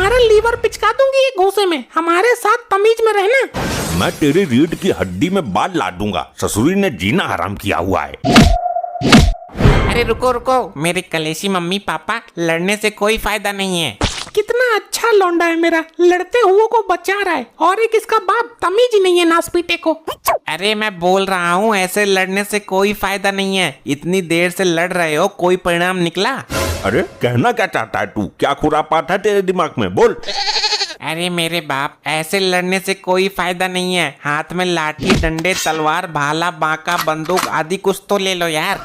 तुम्हारा लीवर पिचका दूंगी एक घूंसे में। हमारे साथ तमीज में रहना। मैं तेरी रीढ़ की हड्डी में बाल ला दूंगा। ससुरी ने जीना हराम किया हुआ है। अरे रुको रुको, मेरे कलेशी मम्मी पापा, लड़ने से कोई फायदा नहीं है। कितना अच्छा लौंडा है मेरा, लड़ते हुए को बचा रहा है। और एक इसका बाप तमीज ही नहीं है नास पीटे को। अरे मैं बोल रहा हूँ ऐसे लड़ने से कोई फायदा नहीं है। इतनी देर से लड़ रहे हो, कोई परिणाम निकला? अरे कहना क्या चाहता है तू? क्या खुरापात है तेरे दिमाग में? बोल। अरे मेरे बाप, ऐसे लड़ने से कोई फायदा नहीं है। हाथ में लाठी डंडे तलवार भाला बांका बंदूक आदि कुछ तो ले लो यार।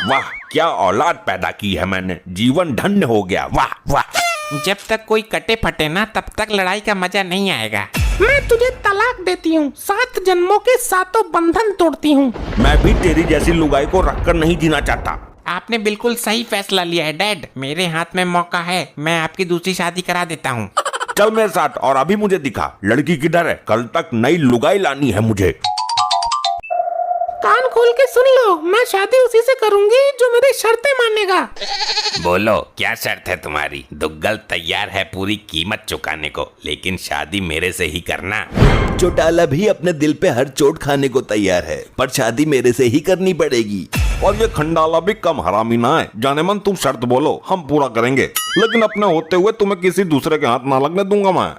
वाह, क्या औलाद पैदा की है मैंने। जीवन धन्य हो गया। वाह वाह। जब तक कोई कटे फटे ना, तब तक लड़ाई का मजा नहीं आएगा। मैं तुझे तलाक देती हूँ, 7 जन्मों के 7 बंधन तोड़ती हूँ। मैं भी तेरी जैसी लुगाई को रखकर नहीं जीना चाहता। आपने बिल्कुल सही फैसला लिया है डैड। मेरे हाथ में मौका है, मैं आपकी दूसरी शादी करा देता हूँ। चल मेरे साथ और अभी मुझे दिखा लड़की किधर है। कल तक नई लुगाई लानी है मुझे। कान खोल के सुन लो, मैं शादी उसी से करूंगी जो मेरी शर्तें मानेगा। बोलो क्या शर्त है तुम्हारी? दुग्गल तैयार है पूरी कीमत चुकाने को, लेकिन शादी मेरे से ही करना। चौटाला भी अपने दिल पे हर चोट खाने को तैयार है, पर शादी मेरे से ही करनी पड़ेगी। और ये खंडाला भी कम हरामी ना है। जाने मन तुम शर्त बोलो, हम पूरा करेंगे, लेकिन अपने होते हुए तुम्हें किसी दूसरे के हाथ ना लगने दूंगा मैं।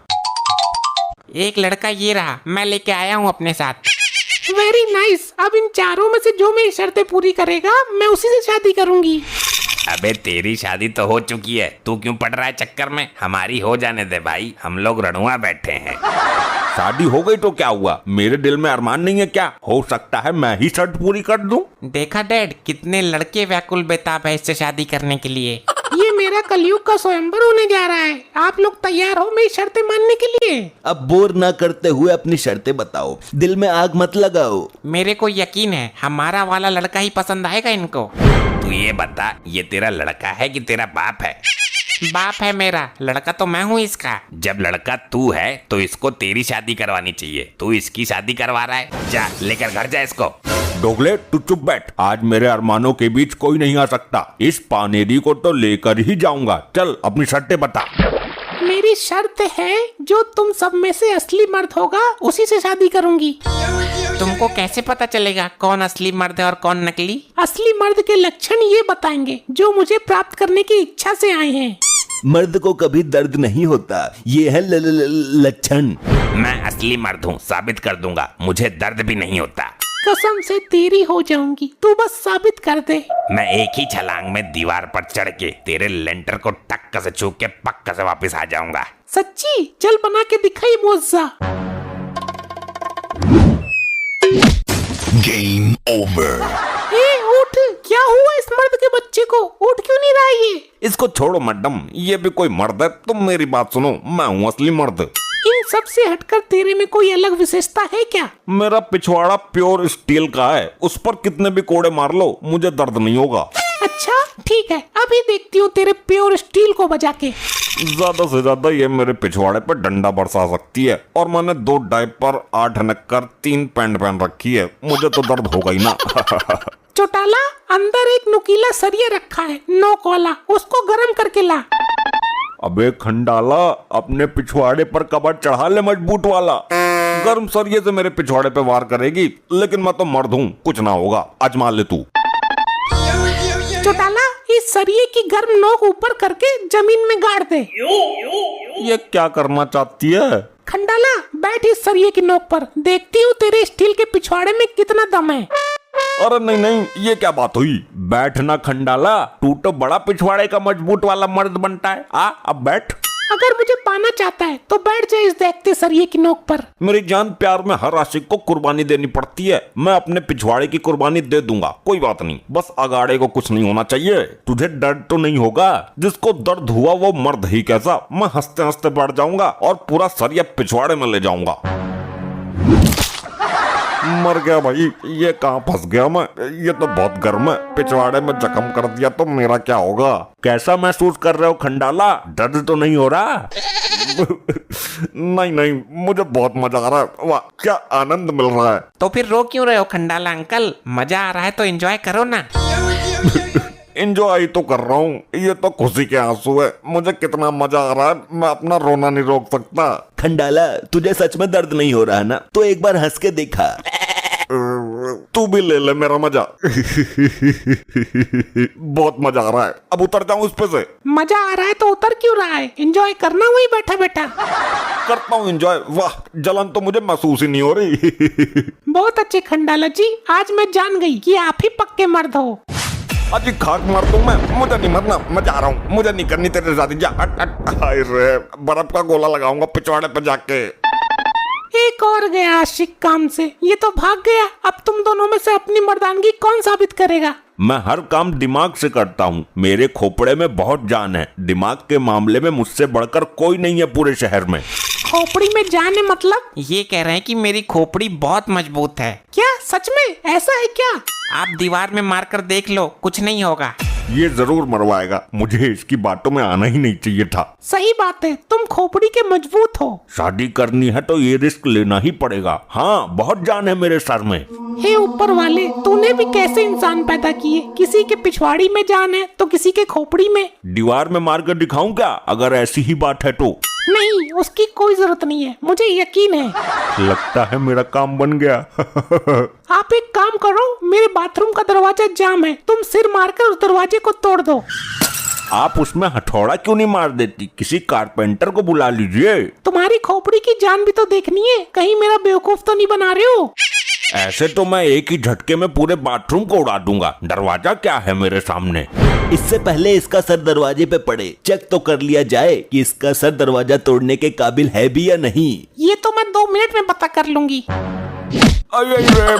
एक लड़का ये रहा, मैं लेके आया हूँ अपने साथ। Very nice. अब इन चारों में से जो मेरी शर्तें पूरी करेगा, मैं उसी से शादी करूंगी। अबे तेरी शादी तो हो चुकी है, तू क्यों पड़ रहा है चक्कर में? हमारी हो जाने दे भाई, हम लोग रणुआ बैठे हैं। शादी हो गई तो क्या हुआ? मेरे दिल में अरमान नहीं है क्या? हो सकता है मैं ही शर्त पूरी कर दूं। देखा डैड, कितने लड़के व्याकुल बेताब है इससे शादी करने के लिए। ये मेरा कलयुग का स्वयंवर होने जा रहा है। आप लोग तैयार हो मेरी शर्तें मानने के लिए? अब बोर ना करते हुए अपनी शर्तें बताओ, दिल में आग मत लगाओ। मेरे को यकीन है हमारा वाला लड़का ही पसंद आएगा इनको। तू ये बता, ये तेरा लड़का है कि तेरा बाप है? बाप है मेरा, लड़का तो मैं हूँ इसका। जब लड़का तू है तो इसको तेरी शादी करवानी चाहिए, तू इसकी शादी करवा रहा है। जा लेकर घर जा इसको। डोगले तू चुप बैठ। आज मेरे अरमानों के बीच कोई नहीं आ सकता। इस पानेरी को तो लेकर ही जाऊंगा। चल अपनी शर्तें बता। मेरी शर्त है, जो तुम सब में से असली मर्द होगा उसी से शादी करूंगी। तुमको कैसे पता चलेगा कौन असली मर्द है और कौन नकली? असली मर्द के लक्षण ये बताएंगे जो मुझे प्राप्त करने की इच्छा से आए हैं। मर्द को कभी दर्द नहीं होता, ये है लक्षण। मैं असली मर्द हूँ, साबित कर दूंगा। मुझे दर्द भी नहीं होता। कसम से तेरी हो जाऊंगी, तू बस साबित कर दे। मैं एक ही छलांग में दीवार पर चढ़ के तेरे लेंटर को टक्कर से छू के पक्का से वापस आ जाऊंगा। सच्ची? चल बना के दिखाई मुआवजा। Game over. उठ, क्या हुआ इस मर्द के बच्चे को? उठ क्यों नहीं रहा ये? इसको छोड़ो मैडम, ये भी कोई मर्द है? तुम मेरी बात सुनो, मैं हूँ असली मर्द। इन सब से हटकर तेरे में कोई अलग विशेषता है क्या? मेरा पिछवाड़ा प्योर स्टील का है। उस पर कितने भी कोड़े मार लो, मुझे दर्द नहीं होगा। अच्छा ठीक है, अभी देखती हूँ तेरे प्योर स्टील को बजा के। ज्यादा से ज्यादा ये मेरे पिछवाड़े पर डंडा बरसा सकती है। और मैंने 2 डायपर 8 निक्कर 3 पैंट पहन रखी है। मुझे तो दर्द होगा ही ना। चौटाला, अंदर एक नुकीला सरिया रखा है, नोक वाला, उसको गर्म करके ला। अबे खंडाला, अपने पिछवाड़े पर कबर चढ़ा ले मजबूत वाला। गर्म सरिये से मेरे पिछवाड़े पे वार करेगी, लेकिन मैं तो मर्द हूँ, कुछ ना होगा। आजमा ले तू। चौटाला, इस सरिये की गर्म नोक ऊपर करके जमीन में गाड़ दे। ये क्या करना चाहती है? खंडाला, बैठ इस सरिये की नोक पर, देखती हूँ तेरे स्टील के पिछवाड़े में कितना दम है। अरे नहीं नहीं, ये क्या बात हुई? बैठना खंडाला, तू तो बड़ा पिछवाड़े का मजबूत वाला मर्द बनता है। अब बैठ। अगर मुझे पाना चाहता है तो बैठ जाए इस देखते सरिये की नोक पर। मेरी जान, प्यार में हर आशिक को कुर्बानी देनी पड़ती है। मैं अपने पिछवाड़े की कुर्बानी दे दूंगा, कोई बात नहीं। बस अगाड़े को कुछ नहीं होना चाहिए। तुझे दर्द तो नहीं होगा? जिसको दर्द हुआ वो मर्द ही कैसा। मैं हंसते हंसते बैठ जाऊंगा और पूरा सरिया पिछवाड़े में ले जाऊंगा। मर गया भाई, ये कहाँ फंस गया मैं? ये तो बहुत गर्म है। पिछवाड़े में जख्म कर दिया तो मेरा क्या होगा? कैसा महसूस कर रहे हो खंडाला? दर्द तो नहीं हो रहा? नहीं नहीं, मुझे बहुत मजा आ रहा है। वाह, क्या आनंद मिल रहा है। तो फिर रो क्यों रहे हो खंडाला अंकल? मजा आ रहा है तो एंजॉय करो ना। एंजॉय तो कर रहा हूँ, ये तो खुशी के आंसू है। मुझे कितना मजा आ रहा है, मैं अपना रोना नहीं रोक सकता। खंडाला, तुझे सच में दर्द नहीं हो रहा ना? तो एक बार हंस के देखा। तू भी ले ले मेरा मजा। बहुत मजा आ रहा है, अब उतर जाऊं इस पे से? मजा आ रहा है तो उतर क्यों रहा है? एंजॉय करना वही बैठा बैठा। करता हूँ एंजॉय। वाह, जलन तो मुझे महसूस ही नहीं हो रही। बहुत अच्छे खंडाला जी, आज मैं जान गई कि आप ही पक्के मर्द हो। अजी खाक मार दूं मैं, मुझे नहीं मरना, मैं जा रहा हूँ, मुझे नहीं करनी तेरे शादी। जा हाय रे, बर्फ का गोला लगाऊंगा पिछवाड़े पे जाके। एक और गया आशिक काम से, ये तो भाग गया। अब तुम दोनों में से अपनी मर्दानगी कौन साबित करेगा? मैं हर काम दिमाग से करता हूँ, मेरे खोपड़े में बहुत जान है। दिमाग के मामले में मुझसे बढ़कर कोई नहीं है पूरे शहर में। खोपड़ी में जान है मतलब? ये कह रहे हैं कि मेरी खोपड़ी बहुत मजबूत है। क्या सच में ऐसा है क्या? आप दीवार में मारकर देख लो, कुछ नहीं होगा। ये जरूर मरवाएगा, मुझे इसकी बातों में आना ही नहीं चाहिए था। सही बात है, तुम खोपड़ी के मजबूत हो। शादी करनी है तो ये रिस्क लेना ही पड़ेगा। हाँ, बहुत जान है मेरे सर में। हे ऊपर वाले, तूने भी कैसे इंसान पैदा किए? किसी के पिछवाड़ी में जान है तो किसी के खोपड़ी में। दीवार में मार कर दिखाऊं क्या, अगर ऐसी ही बात है तो? नहीं, उसकी कोई जरूरत नहीं है, मुझे यकीन है। लगता है मेरा काम बन गया। आप एक काम करो, मेरे बाथरूम का दरवाजा जाम है, तुम सिर मारकर उस दरवाजे को तोड़ दो। आप उसमें हथौड़ा क्यों नहीं मार देती? किसी कारपेंटर को बुला लीजिए। तुम्हारी खोपड़ी की जान भी तो देखनी है, कहीं मेरा बेवकूफ तो नहीं बना रहे हो? ऐसे तो मैं एक ही झटके में पूरे बाथरूम को उड़ा दूंगा। दरवाजा क्या है मेरे सामने। इससे पहले इसका सर दरवाजे पे पड़े, चेक तो कर लिया जाए कि इसका सर दरवाजा तोड़ने के काबिल है भी या नहीं। ये तो मैं 2 मिनट में पता कर लूंगी। अरे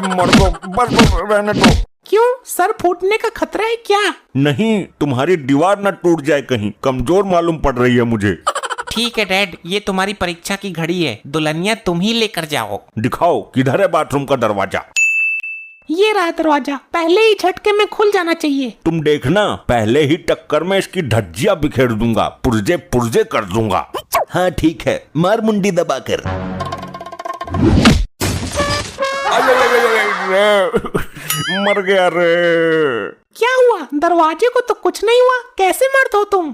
मर दो, बस रहने दो। क्यों, सर फूटने का खतरा है क्या? नहीं, तुम्हारी दीवार न टूट जाए कहीं, कमजोर मालूम पड़ रही है मुझे। ठीक है डैड, ये तुम्हारी परीक्षा की घड़ी है, दुल्हनिया तुम ही लेकर जाओ। दिखाओ किधर है बाथरूम का दरवाजा। ये रहा दरवाजा, पहले ही झटके में खुल जाना चाहिए। तुम देखना, पहले ही टक्कर में इसकी धज्जियां बिखेर दूंगा, पुर्जे पुर्जे कर दूंगा। हाँ ठीक है, मार मुंडी दबाकर। मर गया रे। क्या हुआ? दरवाजे को तो कुछ नहीं हुआ, कैसे मर्द हो तुम?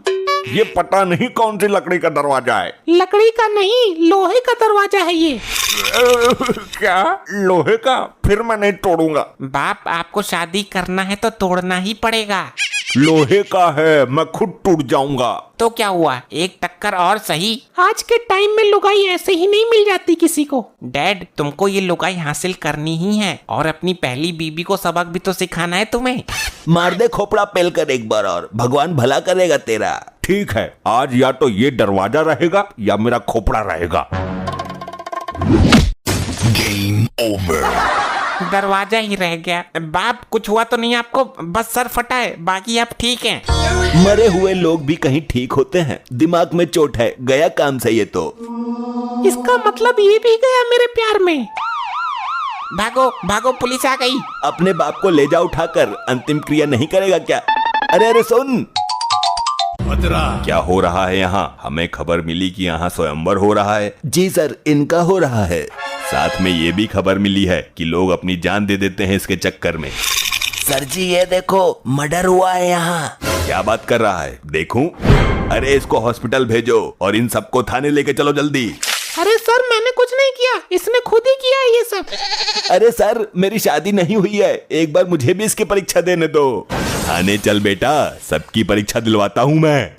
ये पता नहीं कौन सी लकड़ी का दरवाजा है। लकड़ी का नहीं, लोहे का दरवाजा है ये। क्या लोहे का? फिर मैं नहीं तोड़ूंगा। बाप, आपको शादी करना है तो तोड़ना ही पड़ेगा। लोहे का है, मैं खुद टूट जाऊंगा। तो क्या हुआ, एक टक्कर और सही। आज के टाइम में लुगाई ऐसे ही नहीं मिल जाती किसी को। डैड, तुमको ये लुगाई हासिल करनी ही है, और अपनी पहली बीबी को सबक भी तो सिखाना है तुम्हें। मार दे खोपड़ा पेल कर एक बार और, भगवान भला करेगा तेरा। ठीक है, आज या तो ये दरवाजा रहेगा या मेरा खोपड़ा रहेगा। Game over. दरवाजा ही रह गया। बाप, कुछ हुआ तो नहीं आपको? बस सर फटा है, बाकी आप ठीक हैं। मरे हुए लोग भी कहीं ठीक होते हैं, दिमाग में चोट है, गया काम से ये तो। इसका मतलब ये भी गया मेरे प्यार में। भागो भागो, पुलिस आ गई। अपने बाप को ले जा उठाकर, अंतिम क्रिया नहीं करेगा क्या? अरे अरे सुन, क्या हो रहा है यहाँ? हमें खबर मिली कि यहाँ स्वयंवर हो रहा है। जी सर, इनका हो रहा है। साथ में ये भी खबर मिली है कि लोग अपनी जान दे देते हैं इसके चक्कर में। सर जी ये देखो, मर्डर हुआ है यहाँ। क्या बात कर रहा है? देखूं? अरे इसको हॉस्पिटल भेजो और इन सबको थाने लेके चलो जल्दी। अरे सर, मैंने कुछ नहीं किया, इसने खुद ही किया ये सब। अरे सर, मेरी शादी नहीं हुई है, एक बार मुझे भी इसकी परीक्षा देने दो। थाने चल बेटा, सबकी परीक्षा दिलवाता हूँ मैं।